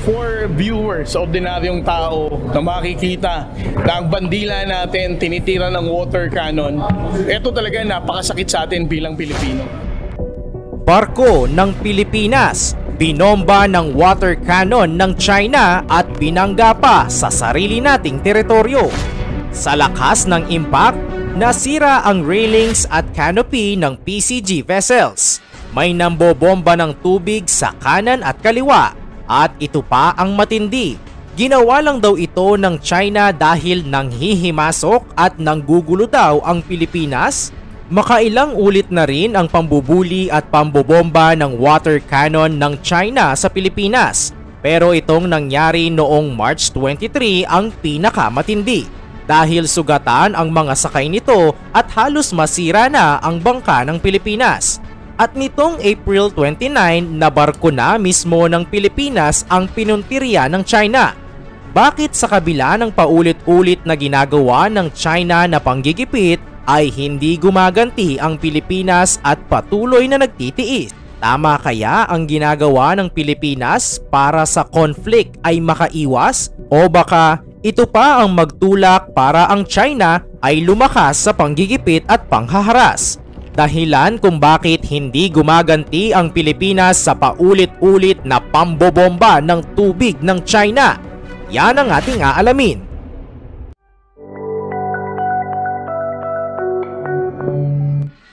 for viewers, ordinaryong tao na makikita na ang bandila natin tinitira ng water cannon, ito talaga napakasakit sa atin bilang Pilipino. Barko ng Pilipinas, binomba ng water cannon ng China at binangga pa sa sarili nating teritoryo. Sa lakas ng impact, nasira ang railings at canopy ng PCG vessels. May nambobomba ng tubig sa kanan at kaliwa. At ito pa ang matindi. Ginawa lang daw ito ng China dahil nanghihimasok at nanggugulo daw ang Pilipinas. Makailang ulit na rin ang pambubuli at pambobomba ng water cannon ng China sa Pilipinas. Pero itong nangyari noong March 23 ang pinakamatindi. Dahil sugatan ang mga sakay nito at halos masira na ang bangka ng Pilipinas. At nitong April 29 na barko na mismo ng Pilipinas ang pinuntirya ng China. Bakit sa kabila ng paulit-ulit na ginagawa ng China na panggigipit ay hindi gumaganti ang Pilipinas at patuloy na nagtitiis? Tama kaya ang ginagawa ng Pilipinas para sa conflict ay makaiwas? O baka ito pa ang magtulak para ang China ay lumakas sa panggigipit at panghaharas? Dahilan kung bakit hindi gumaganti ang Pilipinas sa paulit-ulit na pambobomba ng tubig ng China. Yan ang ating aalamin.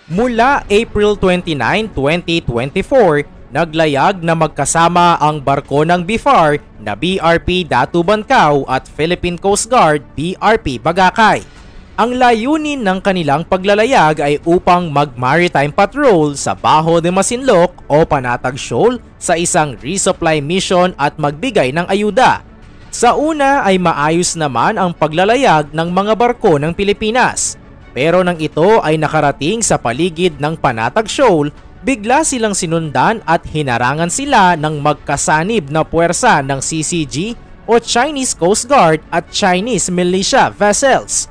Mula April 29, 2024, naglayag na magkasama ang barko ng BIFAR na BRP Datu Bancao at Philippine Coast Guard BRP Bagakay. Ang layunin ng kanilang paglalayag ay upang mag-maritime patrol sa Baho de Masinloc o Panatag Shoal sa isang resupply mission at magbigay ng ayuda. Sa una ay maayos naman ang paglalayag ng mga barko ng Pilipinas. Pero nang ito ay nakarating sa paligid ng Panatag Shoal, bigla silang sinundan at hinarangan sila ng magkasanib na puwersa ng CCG o Chinese Coast Guard at Chinese Militia vessels.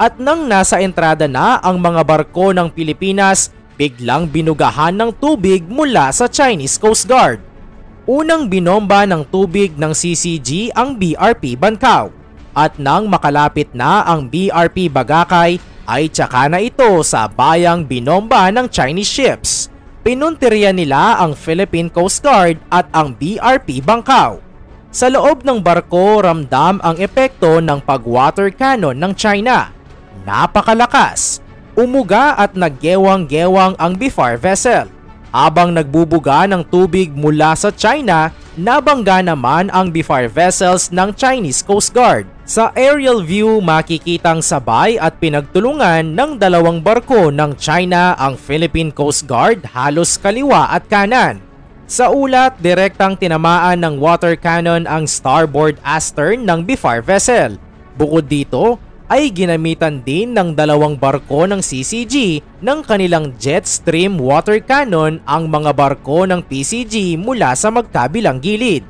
At nang nasa entrada na ang mga barko ng Pilipinas, biglang binugahan ng tubig mula sa Chinese Coast Guard. Unang binomba ng tubig ng CCG ang BRP Bancao. At nang makalapit na ang BRP Bagakay, ay tsaka na ito sa bayang binomba ng Chinese ships. Pinuntirya nila ang Philippine Coast Guard at ang BRP Bancao. Sa loob ng barko, ramdam ang epekto ng pag-water cannon ng China. Napakalakas. Umuga at naggewang-gewang ang BIFAR vessel. Habang nagbubuga ng tubig mula sa China, nabangga naman ang BIFAR vessels ng Chinese Coast Guard. Sa aerial view, makikitang sabay at pinagtulungan ng dalawang barko ng China ang Philippine Coast Guard halos kaliwa at kanan. Sa ulat, direktang tinamaan ng water cannon ang starboard astern ng BIFAR vessel. Bukod dito, ay ginamitan din ng dalawang barko ng CCG ng kanilang jet stream water cannon ang mga barko ng PCG mula sa magkabilang gilid.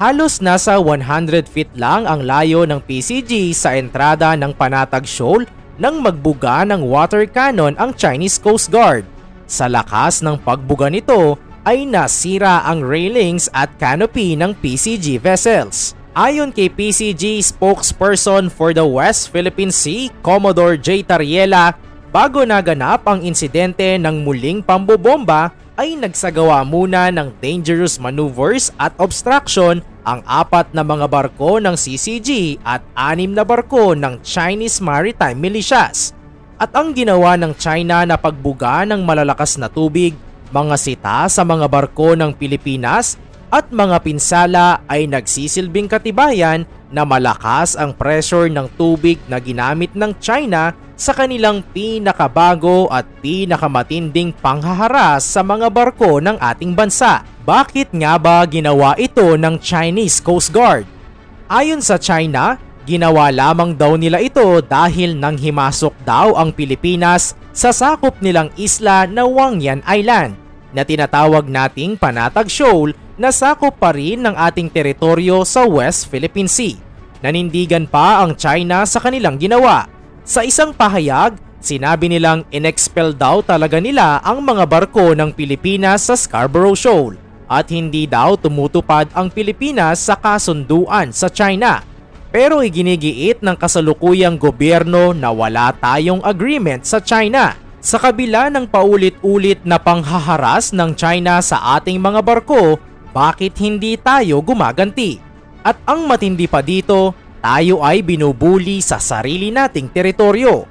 Halos nasa 100 feet lang ang layo ng PCG sa entrada ng Panatag Shoal nang magbuga ng water cannon ang Chinese Coast Guard. Sa lakas ng pagbuga nito ay nasira ang railings at canopy ng PCG vessels. Ayon kay PCG spokesperson for the West Philippine Sea, Commodore J. Tariela, bago naganap ang insidente ng muling pambobomba ay nagsagawa muna ng dangerous maneuvers at obstruction ang 4 na mga barko ng CCG at 6 na barko ng Chinese Maritime Militias. At ang ginawa ng China na pagbuga ng malalakas na tubig, mga sita sa mga barko ng Pilipinas at mga pinsala ay nagsisilbing katibayan na malakas ang pressure ng tubig na ginamit ng China sa kanilang pinakabago at pinakamatinding panghaharas sa mga barko ng ating bansa. Bakit nga ba ginawa ito ng Chinese Coast Guard? Ayon sa China, ginawa lamang daw nila ito dahil nang himasok daw ang Pilipinas sa sakop nilang isla na Wangyan Island na tinatawag nating Panatag Shoal na sakop pa rin ng ating teritoryo sa West Philippine Sea. Nanindigan pa ang China sa kanilang ginawa. Sa isang pahayag, sinabi nilang inexpel daw talaga nila ang mga barko ng Pilipinas sa Scarborough Shoal. at hindi daw tumutupad ang Pilipinas sa kasunduan sa China. Pero iginigiit ng kasalukuyang gobyerno na wala tayong agreement sa China. Sa kabila ng paulit-ulit na panghaharas ng China sa ating mga barko, bakit hindi tayo gumaganti? At ang matindi pa dito, tayo ay binubuli sa sarili nating teritoryo.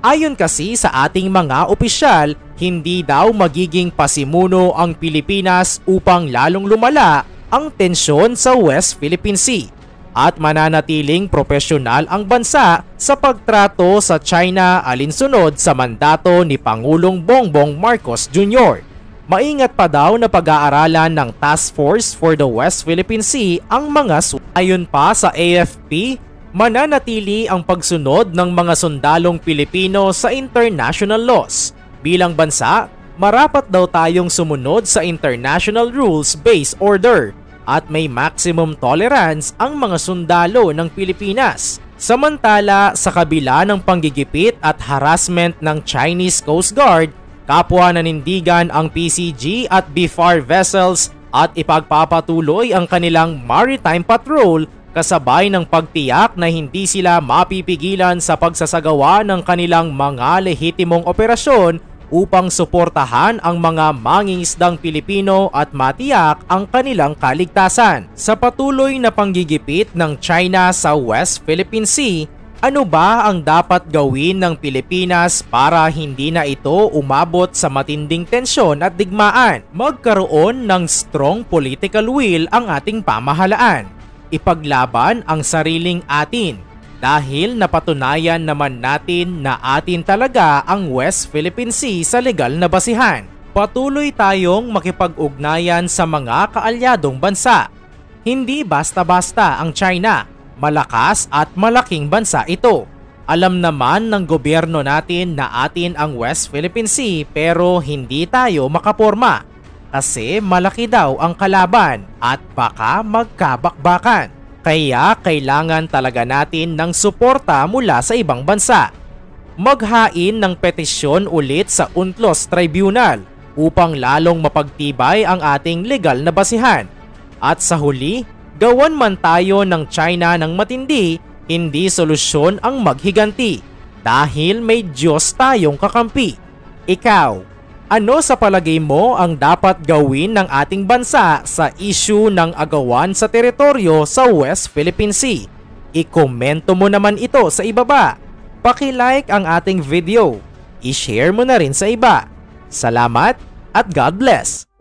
Ayon kasi sa ating mga opisyal, hindi daw magiging pasimuno ang Pilipinas upang lalong lumala ang tensyon sa West Philippine Sea at mananatiling propesyonal ang bansa sa pagtrato sa China alinsunod sa mandato ni Pangulong Bongbong Marcos Jr. Maingat pa daw na pag-aaralan ng Task Force for the West Philippine Sea ang mga ayon pa sa AFP, mananatili ang pagsunod ng mga sundalong Pilipino sa international laws. Bilang bansa, marapat daw tayong sumunod sa international rules-based order at may maximum tolerance ang mga sundalo ng Pilipinas. Samantala, sa kabila ng panggigipit at harassment ng Chinese Coast Guard, kapwa nanindigan ang PCG at BFAR vessels at ipagpapatuloy ang kanilang maritime patrol kasabay ng pagtiyak na hindi sila mapipigilan sa pagsasagawa ng kanilang mga lehitimong operasyon upang suportahan ang mga mangingisdang Pilipino at matiyak ang kanilang kaligtasan. Sa patuloy na panggigipit ng China sa West Philippine Sea, ano ba ang dapat gawin ng Pilipinas para hindi na ito umabot sa matinding tensyon at digmaan? Magkaroon ng strong political will ang ating pamahalaan. Ipaglaban ang sariling atin. Dahil napatunayan naman natin na atin talaga ang West Philippine Sea sa legal na basihan. Patuloy tayong makipag-ugnayan sa mga kaalyadong bansa. Hindi basta-basta ang China. Malakas at malaking bansa ito. Alam naman ng gobyerno natin na atin ang West Philippine Sea pero hindi tayo makaporma. Kasi malaki daw ang kalaban at baka magkabakbakan. Kaya kailangan talaga natin ng suporta mula sa ibang bansa. Maghain ng petisyon ulit sa UNCLOS Tribunal upang lalong mapagtibay ang ating legal na basihan. At sa huli, gawan man tayo ng China ng matindi, hindi solusyon ang maghiganti dahil may Diyos tayong kakampi. Ikaw, ano sa palagay mo ang dapat gawin ng ating bansa sa issue ng agawan sa teritoryo sa West Philippine Sea? I-komento mo naman ito sa ibaba. Paki-like ang ating video. I-share mo na rin sa iba. Salamat at God bless!